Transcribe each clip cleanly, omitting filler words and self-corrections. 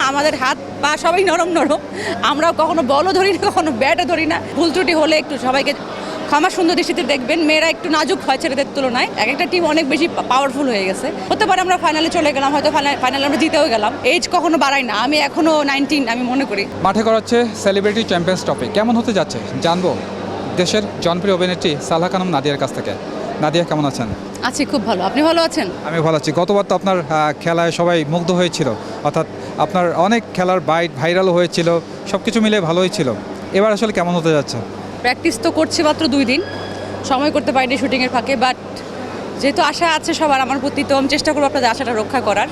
আমাদের হাত পা সবাই নরম নরম, আমরা কখনো বলও ধরি না, কখনো ব্যাটও ধরি না। ভুল ত্রুটি হলে একটু সবাইকে ক্ষমা সুন্দর দৃষ্টিতে দেখবেন। মেয়েরা একটু নাজুক হয় ছেলেদের তুলনায়, এক একটা টিম অনেক বেশি পাওয়ারফুল হয়ে গেছে। হতে পারে আমরা ফাইনালে চলে গেলাম, হয়তো ফাইনালে আমরা জিতেও গেলাম। এজ কখনো বাড়াই না, আমি এখনো 19 আমি মনে করি। মাঠে করা হচ্ছে সেলিব্রিটি চ্যাম্পিয়ন্স ট্রফি, কেমন হতে যাচ্ছে জানবো দেশের জনপ্রিয় অভিনেত্রী সালহা খানম নাদিয়ার কাছ থেকে। নাদিয়া কেমন আছেন? আছি খুব ভালো, আপনি ভালো আছেন? আমি ভালো আছি। গতবার তো আপনার খেলায় সবাই মুগ্ধ হয়েছিল, অর্থাৎ আপনার অনেক খেলার বাইট ভাইরালও হয়েছিল, সব কিছু মিলে ভালোই ছিল। এবার আসলে কেমন হতে যাচ্ছে? প্র্যাকটিস তো করছি মাত্র 2 দিন, সময় করতে পারিনি শুটিংয়ের ফাঁকে, বাট যেহেতু আশা আছে সবার আমার প্রতি, তো আমি চেষ্টা করবো আপনাদের আশাটা রক্ষা করার।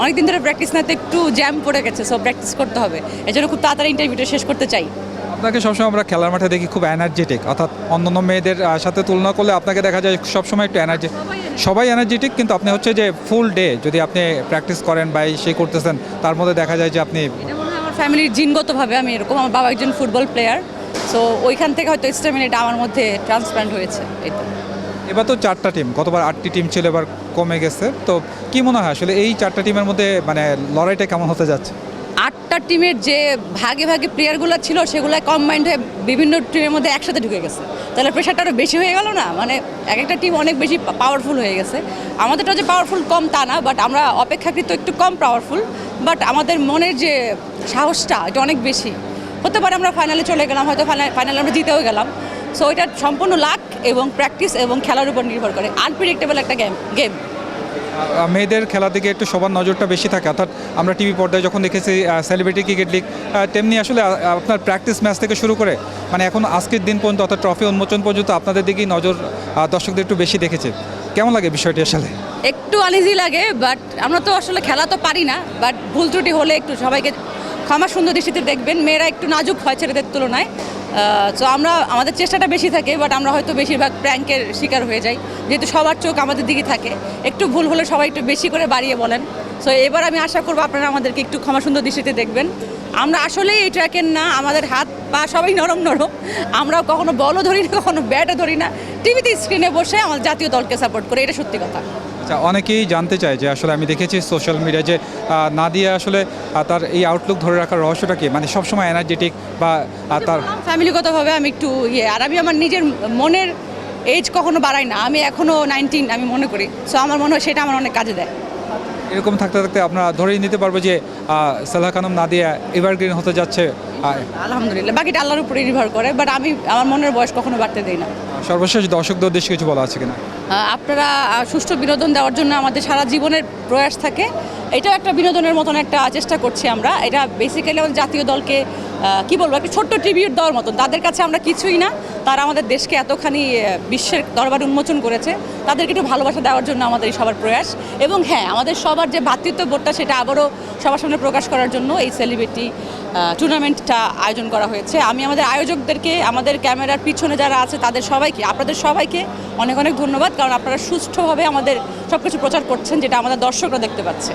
অনেকদিন ধরে প্র্যাকটিস না, তো একটু জ্যাম পড়ে গেছে, সব প্র্যাকটিস করতে হবে। এজন্য খুব তাড়াতাড়ি ইন্টারভিউটা শেষ করতে চাই। আপনাকে সবসময় আমরা খেলার মাঠে দেখি খুব এনার্জেটিক, অর্থাৎ অন্যান্য মেয়েদের সাথে তুলনা করলে আপনাকে দেখা যায় সবসময় একটু সবাই এনার্জেটিক, কিন্তু আপনি হচ্ছে যে ফুল ডে যদি আপনি প্র্যাকটিস করেন বা সেই করতেছেন, তার মধ্যে দেখা যায় যে আপনি এটা মনে হয় আমার ফ্যামিলির জিনগতভাবে আমি এরকম। আমার বাবা একজন ফুটবল প্লেয়ার, সো ওইখান থেকে হয়তো স্ট্যামিনাটা আমার মধ্যে ট্রান্সপ্লান্ট হয়েছে। এটা এবার তো 4টা টিম, গতবার 8টি টিম ছিল, এবার কমে গেছে। তো কি মনে হয় আসলে এই 4টা টিমের মধ্যে মানে লড়াইটা কেমন হতে যাচ্ছে? 8টা টিমের যে ভাগে ভাগে প্লেয়ারগুলো ছিল সেগুলো কম্বাইন্ড হয়ে বিভিন্ন টিমের মধ্যে একসাথে ঢুকে গেছে, তাহলে প্রেশারটা আরও বেশি হয়ে গেল না? মানে এক একটা টিম অনেক বেশি পাওয়ারফুল হয়ে গেছে। আমাদেরটা যে পাওয়ারফুল কম তা না, বাট আমরা অপেক্ষাকৃত একটু কম পাওয়ারফুল, বাট আমাদের মনের যে সাহসটা এটা অনেক বেশি। হতে পারে আমরা ফাইনালে চলে গেলাম, হয়তো ফাইনালে আমরা জিতেও গেলাম। সো এটা সম্পূর্ণ লাক এবং প্র্যাকটিস এবং খেলার উপর নির্ভর করে। আনপ্রেডিক্টেবল একটা গেম। মেয়েদের খেলার দিকে একটু সবার নজরটা বেশি থাকে, অর্থাৎ আমরা টিভি পর্দায় যখন দেখেছি সেলিব্রিটি ক্রিকেট লিগ, তেমনি আসলে আপনার প্র্যাকটিস ম্যাচ থেকে শুরু করে মানে এখন আজকের দিন পর্যন্ত, অর্থাৎ ট্রফি উন্মোচন পর্যন্ত আপনাদের দিকেই নজর দর্শকদের একটু বেশি দেখেছে। কেমন লাগে বিষয়টি আসলে? একটু আনইজি লাগে, বাট আমরা তো আসলে খেলা তো পারি না, বাট ভুল ত্রুটি হলে একটু সবাইকে ক্ষমা সুন্দর দৃষ্টিতে দেখবেন। মেয়েরা একটু নাজুক হয় ছেলেদের তুলনায়, তো আমাদের চেষ্টাটা বেশি থাকে, বাট আমরা হয়তো বেশিরভাগ প্র্যাঙ্কের শিকার হয়ে যাই, যেহেতু সবার চোখ আমাদের দিকে থাকে। একটু ভুল হলে সবাই একটু বেশি করে বাড়িয়ে বলেন। সো এবার আমি আশা করবো আপনারা আমাদেরকে একটু ক্ষমা সুন্দর দৃষ্টিতে দেখবেন। আমরা আসলেই এই ট্র্যাকের না, আমাদের হাত পা সবাই নরম নরম, আমরা কখনো বলও ধরি না, কখনো ব্যাটও ধরি না। টিভিতে স্ক্রিনে বসে আমাদের জাতীয় দলকে সাপোর্ট করে, এটা সত্যি কথা। আচ্ছা, অনেকেই জানতে চায় যে আসলে আমি দেখেছি সোশ্যাল মিডিয়ায় যে নাদিয়া আসলে তার এই আউটলুক ধরে রাখার রহস্যটা কি, মানে সবসময় এনার্জেটিক বা তার ফ্যামিলিগতভাবে আমি একটু আর আমি আমার নিজের মনের এজ কখনো বাড়াই না, আমি এখনো 19 আমি মনে করি। সো আমার মনে হয় সেটা আমার অনেক কাজে দেয়। এরকম থাকতে থাকতে আমরা ধরেই নিতে পারবো যে সালহা খানম নাদিয়া এভারগ্রিন হতে যাচ্ছে। আলহামদুলিল্লাহ, বাকিটা আল্লাহর উপরে নির্ভর করে, বাট আমি আমার মনের বয়স কখনো বাড়তে দেই না। সর্বশেষ দর্শকদের উদ্দেশ্যে কিছু বলা আছে কিনা? আপনারা সুষ্ঠু বিনোদন দেওয়ার জন্য আমাদের সারা জীবনের প্রয়াস থাকে, এটাও একটা বিনোদনের মতন একটা চেষ্টা করছি আমরা। এটা বেসিক্যালি আমাদের জাতীয় দলকে কি বলবো, একটা ছোট্ট ট্রিবিউট দেওয়ার মতন। তাদের কাছে আমরা কিছুই না, তারা আমাদের দেশকে এতখানি বিশ্বের দরবার উন্মোচন করেছে, তাদেরকে একটু ভালোবাসা দেওয়ার জন্য আমাদের এই সবার প্রয়াস। এবং হ্যাঁ, আমাদের সবার যে ভ্রাতৃত্ববোধটা সেটা আবারও সবার সামনে প্রকাশ করার জন্য এই সেলিব্রিটি টুর্নামেন্টটা আয়োজন করা হয়েছে। আমি আমাদের আয়োজকদেরকে, আমাদের ক্যামেরার পিছনে যারা আছে তাদের সবাইকে, আপনাদের সবাইকে অনেক অনেক ধন্যবাদ, কারণ আপনারা সুষ্ঠুভাবে আমাদের সব কিছু প্রচার করছেন, যেটা আমাদের দর্শকরা দেখতে পাচ্ছে।